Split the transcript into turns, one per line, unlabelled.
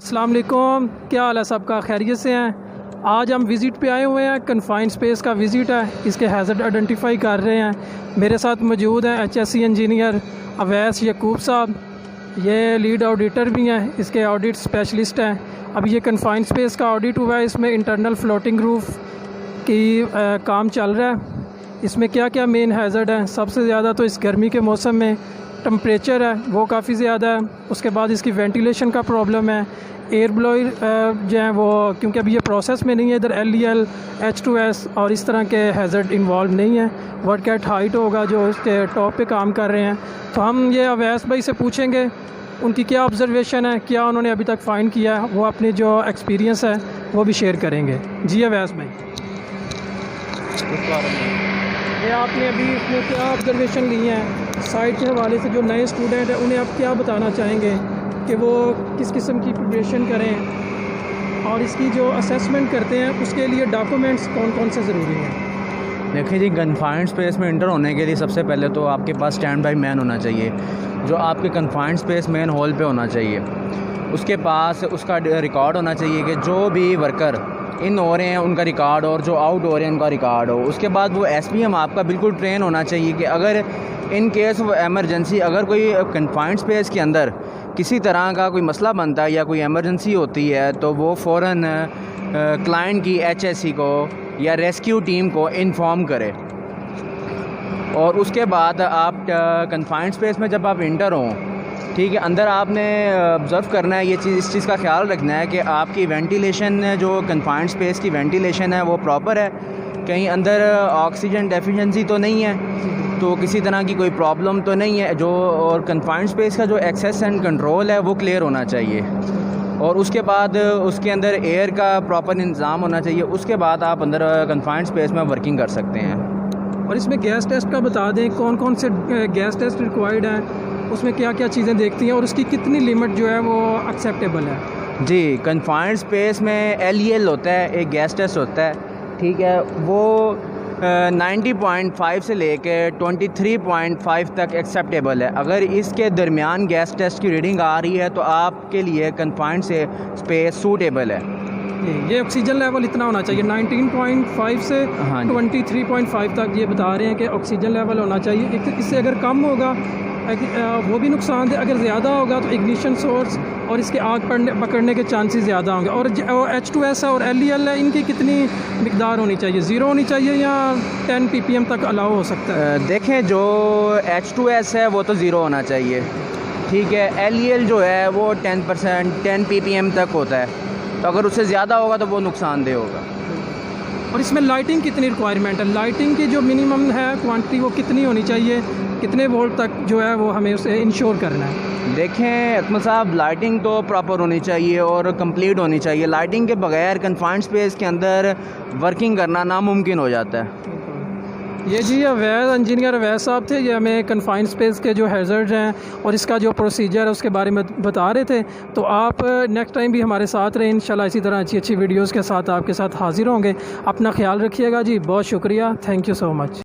अस्सलाम वालेकुम, क्या हाल है सबका? खैरियत से हैं? आज हम विज़िट पे आए हुए हैं, कन्फाइंड स्पेस का विज़िट है, इसके हैज़र्ड आइडेंटिफाई कर रहे हैं। मेरे साथ मौजूद हैं HSC इंजीनियर अवैस यकूब साहब, ये लीड ऑडिटर भी हैं, इसके ऑडिट स्पेशलिस्ट हैं। अभी ये कन्फाइंड स्पेस का ऑडिट हुआ है, इसमें इंटरनल फ्लोटिंग रूफ की काम चल रहा है। इसमें क्या क्या मेन हैज़र्ड हैं? सबसे ज़्यादा तो इस गर्मी के मौसम में टम्परेचर है वो काफ़ी ज़्यादा है। उसके बाद इसकी वेंटिलेशन का प्रॉब्लम है। एयर ब्लोअर जो है वो, क्योंकि अभी ये प्रोसेस में नहीं है, इधर LEL H2S और इस तरह के हैज़र्ड इन्वॉल्व नहीं है। वर्ड कैट हाइट होगा जो इसके टॉप पे काम कर रहे हैं। तो हम ये अवैस भाई से पूछेंगे उनकी क्या ऑब्जर्वेशन है, क्या उन्होंने अभी तक फाइंड किया है, वो अपनी जो एक्सपीरियंस है वो भी शेयर करेंगे। जी अवैस भाई, ये आपने अभी इसमें क्या ऑब्जर्वेशन ली है साइट के हवाले से? जो नए स्टूडेंट हैं उन्हें आप क्या बताना चाहेंगे कि वो किस किस्म की प्रिपरेशन करें, और इसकी जो असेसमेंट करते हैं उसके लिए डॉक्यूमेंट्स कौन कौन से ज़रूरी हैं?
देखिए जी, कन्फाइंड स्पेस में इंटर होने के लिए सबसे पहले तो आपके पास स्टैंड बाई मैन होना चाहिए, जो आपके कन्फाइंड स्पेस मेन हॉल पे होना चाहिए। उसके पास उसका रिकॉर्ड होना चाहिए कि जो भी वर्कर इन हो रहे हैं उनका रिकॉर्ड, और जो आउट हो रहे हैं उनका रिकॉर्ड हो। उसके बाद वो SPM आपका बिल्कुल ट्रेन होना चाहिए कि अगर इन केस ऑफ एमरजेंसी, अगर कोई कन्फाइंड स्पेस के अंदर किसी तरह का कोई मसला बनता है या कोई एमरजेंसी होती है तो वो फ़ौरन क्लाइंट की HSC को या रेस्क्यू टीम को इन्फॉर्म करे। और उसके बाद आप कन्फाइंड स्पेस में जब आप इंटर हों, ठीक है, अंदर आपने ऑब्ज़र्व करना है, ये चीज़, इस चीज़ का ख्याल रखना है कि आपकी वेंटिलेशन, जो कन्फाइंड स्पेस की वेंटिलेशन है वो प्रॉपर है, कहीं अंदर ऑक्सीजन डेफिशिएंसी तो नहीं है, तो किसी तरह की कोई प्रॉब्लम तो नहीं है जो। और कन्फाइंड स्पेस का जो एक्सेस एंड कंट्रोल है वो क्लियर होना चाहिए। और उसके बाद उसके अंदर एयर का प्रॉपर इंतज़ाम होना चाहिए। उसके बाद आप अंदर कन्फाइंड स्पेस में वर्किंग कर सकते हैं।
और इसमें गैस टेस्ट का बता दें, कौन कौन से गैस टेस्ट रिक्वायर्ड हैं, उसमें क्या क्या चीज़ें देखती हैं और उसकी कितनी लिमिट जो है वो एक्सेप्टेबल है?
जी, कन्फाइंड स्पेस में LEL होता है, एक गैस टेस्ट होता है, ठीक है, वो 90.5 से लेके 23.5 तक एक्सेप्टेबल है। अगर इसके दरमियान गैस टेस्ट की रीडिंग आ रही है तो आपके लिए कन्फाइंड से स्पेस सूटेबल है।
ये ऑक्सीजन लेवल इतना होना चाहिए 19.5 से 23.5 तक, ये बता रहे हैं कि ऑक्सीजन लेवल होना चाहिए। इससे अगर कम होगा वो भी नुकसान है, अगर ज़्यादा होगा तो इग्निशन सोर्स और इसके आग पकड़ने के चांसेस ज़्यादा होंगे। और H2S और LEL है, इनकी कितनी मिकदार होनी चाहिए? 0 होनी चाहिए या 10 ppm तक अलाउ हो सकता है?
देखें, जो H2S है वो तो 0 होना चाहिए, ठीक है। LEL जो है वो 10% 10 ppm तक होता है, तो अगर उससे ज़्यादा होगा तो वो नुकसानदेह होगा।
और इसमें लाइटिंग कितनी रिक्वायरमेंट है? लाइटिंग की जो मिनिमम है क्वांटिटी वो कितनी होनी चाहिए? कितने वोल्ट तक जो है वो हमें उसे इंश्योर करना है?
देखें अकमल साहब, लाइटिंग तो प्रॉपर होनी चाहिए और कंप्लीट होनी चाहिए। लाइटिंग के बगैर कन्फाइंड स्पेस के अंदर वर्किंग करना नामुमकिन हो जाता है।
ये जी अवैस इंजीनियर अवैस साहब थे, ये हमें कन्फाइंड स्पेस के जो हैज़र्ड्स हैं और इसका जो प्रोसीजर है उसके बारे में बता रहे थे। तो आप नेक्स्ट टाइम भी हमारे साथ रहें, इंशाल्लाह इसी तरह अच्छी अच्छी वीडियोज़ के साथ आपके साथ हाज़िर होंगे। अपना ख्याल रखिएगा जी, बहुत शुक्रिया, थैंक यू सो मच।